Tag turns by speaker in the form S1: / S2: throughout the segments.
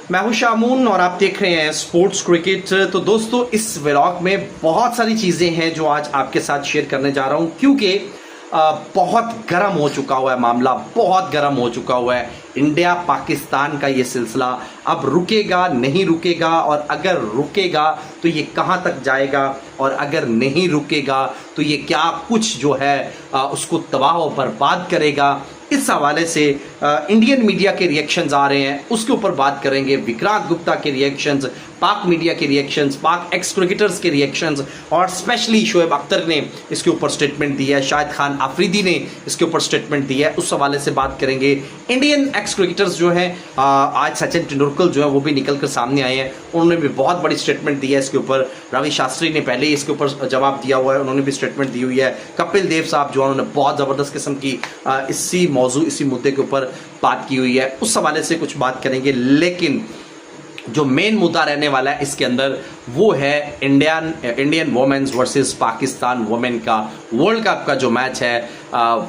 S1: मैं हूं शामून और आप देख रहे हैं स्पोर्ट्स क्रिकेट। तो दोस्तों, इस व्लॉग में बहुत सारी चीजें हैं जो आज आपके साथ शेयर करने जा रहा हूं, क्योंकि बहुत गर्म हो चुका हुआ है मामला, बहुत गर्म हो चुका हुआ है। इंडिया पाकिस्तान का ये सिलसिला अब रुकेगा नहीं रुकेगा, और अगर रुकेगा तो ये कहां तक जाएगा, और अगर नहीं रुकेगा तो ये क्या कुछ जो है उसको तबाह और बर्बाद करेगा। इस हवाले से इंडियन मीडिया के रिएक्शंस आ रहे हैं, उसके ऊपर बात करेंगे। विक्रांत गुप्ता के रिएक्शंस, पाक मीडिया के रिएक्शंस, पाक एक्स क्रिकेटर्स के रिएक्शंस, और स्पेशली शोएब अख्तर ने इसके ऊपर स्टेटमेंट दिया है, शाहिद खान आफरीदी ने इसके ऊपर स्टेटमेंट दिया है, उस हवाले से बात करेंगे। इंडियन एक्स क्रिकेटर्स जो हैं, आज सचिन तेंदुलकर जो है वो भी निकल कर सामने आए हैं, उन्होंने भी बहुत बड़ी स्टेटमेंट दी है इसके ऊपर। रवि शास्त्री ने पहले ही इसके ऊपर जवाब दिया हुआ है, उन्होंने भी स्टेटमेट दी हुई है। कपिल देव साहब जो है उन्होंने बहुत ज़बरदस्त किस्म की इसी मुद्दे के ऊपर बात की हुई है, उस हवाले से कुछ बात करेंगे। लेकिन जो मेन मुद्दा रहने वाला है इसके अंदर वो है Indian women's versus Pakistan women का वर्ल्ड कप का जो मैच है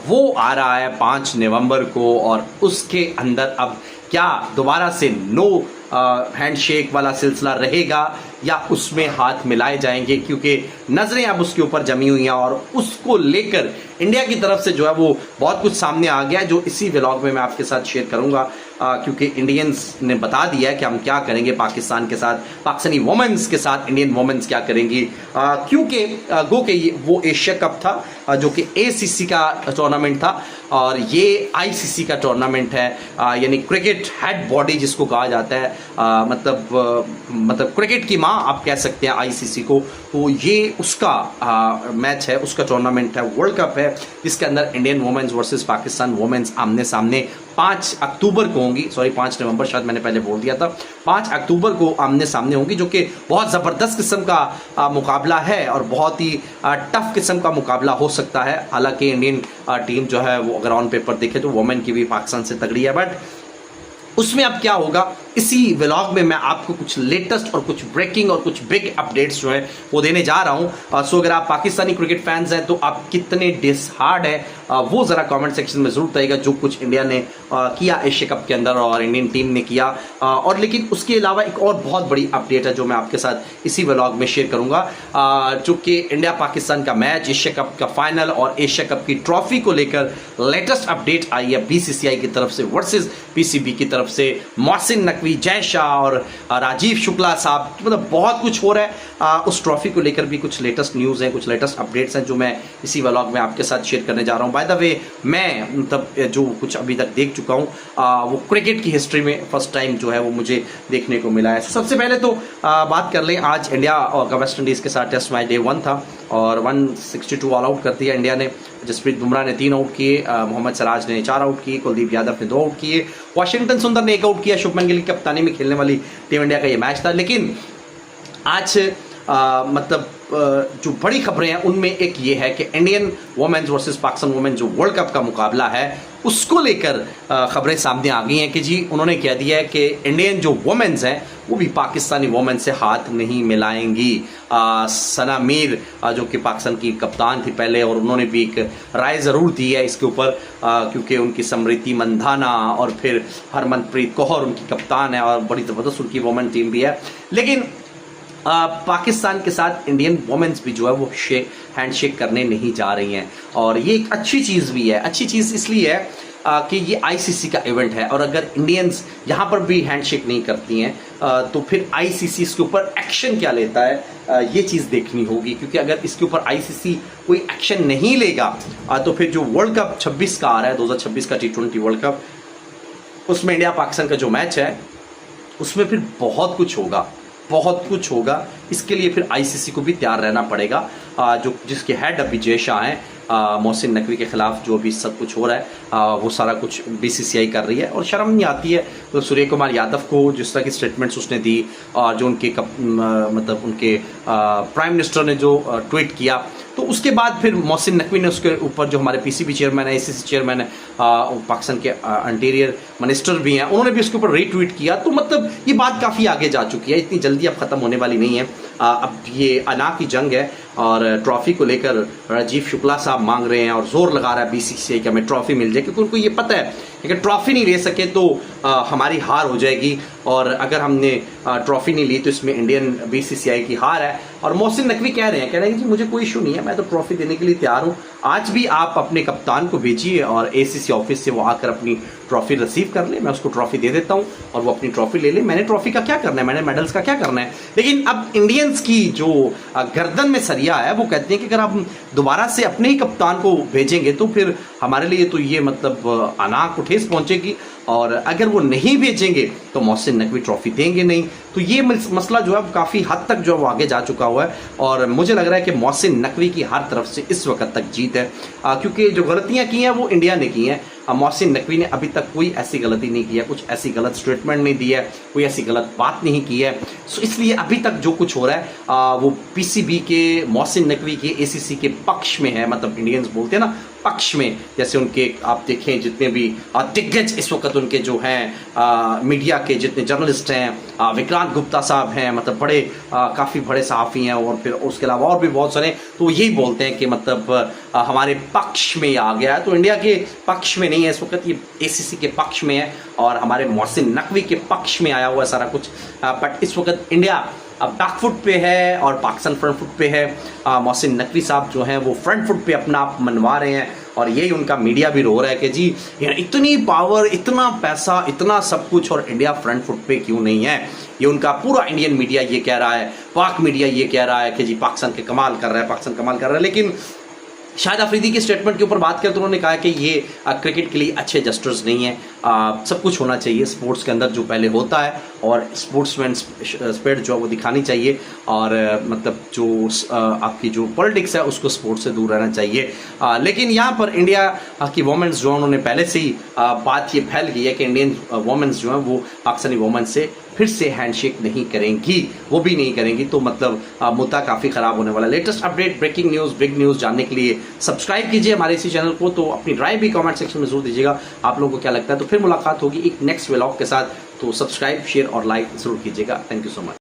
S1: वो आ रहा है 5 नवंबर को। और उसके अंदर अब क्या दोबारा से नो हैंडशेक वाला सिलसिला रहेगा या उसमें हाथ मिलाए जाएंगे, क्योंकि नजरें अब उसके ऊपर जमी हुई हैं और उसको लेकर इंडिया की तरफ से जो है वो बहुत कुछ सामने आ गया है, जो इसी व्लॉग में मैं आपके साथ शेयर करूंगा। क्योंकि इंडियंस ने बता दिया है कि हम क्या करेंगे पाकिस्तान के साथ, पाकिस्तानी वोमेन्स के साथ इंडियन वोमेन्स क्या करेंगी। क्योंकि गो के वो एशिया कप था जो कि ACC का टूर्नामेंट था, और ये ICC का टूर्नामेंट है, यानी क्रिकेट हेड बॉडी जिसको कहा जाता है, मतलब क्रिकेट की माँ आप कह सकते हैं ICC को। तो ये उसका मैच है, उसका टूर्नामेंट है, वर्ल्ड कप है, जिसके अंदर Indian women's versus Pakistan women's आमने सामने 5 अक्टूबर को होंगी। सॉरी 5 नवंबर, शायद मैंने पहले बोल दिया था, 5 अक्टूबर को आमने सामने होंगी, जो कि बहुत ज़बरदस्त किस्म का मुकाबला है और बहुत ही टफ किस्म का मुकाबला हो सकता है। हालांकि इंडियन टीम जो है वो अगर ऑन पेपर देखे तो वोमेन की भी पाकिस्तान से तगड़ी है, बट उसमें अब क्या होगा इसी व्लॉग में मैं आपको कुछ लेटेस्ट और कुछ ब्रेकिंग और कुछ बिग अपडेट्स जो है वो देने जा रहा हूं। सो अगर आप पाकिस्तानी क्रिकेट फैंस हैं तो आप कितने डिसहार्ड है वो ज़रा कमेंट सेक्शन में ज़रूर बताइएगा, जो कुछ इंडिया ने किया एशिया कप के अंदर और इंडियन टीम ने किया। और लेकिन उसके अलावा एक और बहुत बड़ी अपडेट है जो मैं आपके साथ इसी व्लॉग में शेयर करूंगा, जो कि इंडिया पाकिस्तान का मैच, एशिया कप का फाइनल और एशिया कप की ट्रॉफी को लेकर लेटेस्ट अपडेट आई है BCCI की तरफ से वर्सेस PCB की तरफ से। मोहसिन नकवी, जय शाह और राजीव शुक्ला साहब, मतलब बहुत कुछ हो रहा है। उस ट्रॉफी को लेकर भी कुछ लेटेस्ट न्यूज़ हैं, कुछ लेटेस्ट अपडेट्स हैं जो मैं इसी व्लॉग में आपके साथ शेयर करने जा रहा हूँ। बाय द वे, मैं मतलब जो कुछ अभी तक देख चुका हूँ वो क्रिकेट की हिस्ट्री में फर्स्ट टाइम जो है वो मुझे देखने को मिला है। सबसे पहले तो बात कर लें, आज इंडिया और वेस्ट इंडीज़ के साथ टेस्ट मैच डे 1 था और 162 ऑल आउट कर दिया इंडिया ने। जसप्रीत बुमराह ने 3 आउट किए, मोहम्मद सिराज ने 4 आउट किए, कुलदीप यादव ने 2 आउट किए, वाशिंगटन सुंदर ने 1 आउट किया। शुभमन गिल की कप्तानी में खेलने वाली टीम इंडिया का ये मैच था। लेकिन आज मतलब जो बड़ी खबरें हैं उनमें एक ये है कि Indian women's versus Pakistan women जो वर्ल्ड कप का मुकाबला है उसको लेकर खबरें सामने आ गई हैं कि जी उन्होंने कह दिया है कि इंडियन जो वोमेन्स हैं वो भी पाकिस्तानी वोमेन से हाथ नहीं मिलाएंगी। सना मीर जो कि पाकिस्तान की कप्तान थी पहले, और उन्होंने भी एक राय ज़रूर दी है इसके ऊपर, क्योंकि उनकी स्मृति मंधाना और फिर हरमनप्रीत कौर उनकी कप्तान है और बड़ी ज़बरदस्त उनकी वोमेन टीम भी है। लेकिन पाकिस्तान के साथ इंडियन वोमेन्स भी जो है वो हैंडशेक करने नहीं जा रही हैं, और ये एक अच्छी चीज़ भी है। अच्छी चीज़ इसलिए है कि ये ICC का इवेंट है, और अगर इंडियंस यहाँ पर भी हैंडशेक नहीं करती हैं तो फिर ICC इसके ऊपर एक्शन क्या लेता है ये चीज़ देखनी होगी। क्योंकि अगर इसके ऊपर ICC कोई एक्शन नहीं लेगा तो फिर जो वर्ल्ड कप 26 का आ रहा है, 2026 का T20 वर्ल्ड कप, उसमें इंडिया पाकिस्तान का जो मैच है उसमें फिर बहुत कुछ होगा। इसके लिए फिर ICC को भी तैयार रहना पड़ेगा। जो जिसके हेड अभी जय शाह हैं, मोहसिन नकवी के खिलाफ जो भी सब कुछ हो रहा है वो सारा कुछ BCCI कर रही है, और शर्म नहीं आती है तो सूर्य कुमार यादव को जिस तरह की स्टेटमेंट्स उसने दी, और जो उनके मतलब उनके प्राइम मिनिस्टर ने जो ट्वीट किया, तो उसके बाद फिर मोहसिन नकवी ने उसके ऊपर जो हमारे PCB चेयरमैन है, ACC चेयरमैन है, पाकिस्तान के इंटीरियर मिनिस्टर भी हैं, उन्होंने भी उसके ऊपर रीट्वीट किया। तो मतलब ये बात काफ़ी आगे जा चुकी है, इतनी जल्दी अब ख़त्म होने वाली नहीं है। अब ये अना की जंग है और ट्रॉफी को लेकर राजीव शुक्ला साहब मांग रहे हैं और जोर लगा रहा है बीसीसीआई कि हमें ट्रॉफी मिल जाए, क्योंकि उनको ये पता है कि अगर ट्रॉफी नहीं ले सके तो हमारी हार हो जाएगी, और अगर हमने ट्रॉफी नहीं ली तो इसमें इंडियन बीसीसीआई की हार है। और मोहसिन नकवी कह रहे हैं जी मुझे कोई इशू नहीं है, मैं तो ट्रॉफी देने के लिए तैयार हूँ। आज भी आप अपने कप्तान को भेजिए और एसीसी ऑफिस से वो आकर अपनी ट्रॉफी रिसीव कर ले, मैं उसको ट्रॉफी दे देता हूँ और वो अपनी ट्रॉफी ले ले। मैंने ट्रॉफी का क्या करना है, मैंने मेडल्स का क्या करना है। लेकिन अब इंडियंस की जो गर्दन में सरिया है वो कहते हैं कि अगर आप दोबारा से अपने ही कप्तान को भेजेंगे तो फिर हमारे लिए तो ये मतलब अनाक को ठेस पहुंचेगी, और अगर वो नहीं भेजेंगे तो मोहसिन नकवी ट्रॉफी देंगे नहीं। तो ये मसला जो है काफ़ी हद तक जो है वो आगे जा चुका हुआ है, और मुझे लग रहा है कि मोहसिन नकवी की हर तरफ से इस वक्त तक जीत है, क्योंकि जो गलतियां की हैं वो इंडिया ने की हैं। मोहसिन नकवी ने अभी तक कोई ऐसी गलती नहीं की है, कुछ ऐसी गलत स्टेटमेंट नहीं दी है, कोई ऐसी गलत बात नहीं की है। सो इसलिए अभी तक जो कुछ हो रहा है वो पीसीबी के, मोहसिन नकवी के, एसीसी के पक्ष में है। मतलब इंडियंस बोलते हैं ना पक्ष में, जैसे उनके आप देखें जितने भी दिग्गज इस वक्त उनके जो हैं मीडिया के जितने जर्नलिस्ट हैं, विक्रांत गुप्ता साहब हैं, मतलब बड़े काफ़ी बड़े सहाफ़ी हैं, और फिर उसके अलावा और भी बहुत सारे, तो यही बोलते हैं कि मतलब हमारे पक्ष में आ गया है। तो इंडिया के पक्ष में नहीं है इस वक्त, ये एसीसी के पक्ष में है और हमारे मोहसिन नकवी के पक्ष में आया हुआ है सारा कुछ। बट इस वक्त इंडिया अब बैकफुट पे है और पाकिस्तान फ्रंट फुट पे है। मोहसिन नकवी साहब जो हैं वो फ्रंट फुट पे अपना आप मनवा रहे हैं, और यही उनका मीडिया भी रो रहा है कि जी इतनी पावर, इतना पैसा, इतना सब कुछ, और इंडिया फ्रंट फुट पे क्यों नहीं है। ये उनका पूरा इंडियन मीडिया ये कह रहा है, पाक मीडिया ये कह रहा है कि जी पाकिस्तान के कमाल कर रहा है, पाकिस्तान कमाल कर रहा है। लेकिन शाहिद अफरीदी के स्टेटमेंट के ऊपर बात करें तो उन्होंने कहा कि ये क्रिकेट के लिए अच्छे जस्टर्स नहीं है। सब कुछ होना चाहिए स्पोर्ट्स के अंदर जो पहले होता है, और स्पोर्ट्समैन स्पिरिट जो है वो दिखानी चाहिए, और मतलब जो आपकी जो पॉलिटिक्स है उसको स्पोर्ट्स से दूर रहना चाहिए। लेकिन यहाँ पर इंडिया की वोमेंस जो है उन्होंने पहले से ही बात ये फैल गई है कि इंडियन वोमेंस जो है वो पाकिस्तानी वोमेंस से फिर से हैंडशेक नहीं करेंगी, वो भी नहीं करेंगी। तो मतलब मुद्दा काफ़ी ख़राब होने वाला है। Latest update, breaking news, big news जानने के लिए सब्सक्राइब कीजिए हमारे इसी चैनल को। तो अपनी राय भी कमेंट सेक्शन में जरूर दीजिएगा, आप लोगों को क्या लगता है। तो फिर मुलाकात होगी एक नेक्स्ट व्लॉग के साथ, तो सब्सक्राइब, शेयर और लाइक जरूर कीजिएगा। Thank you so much.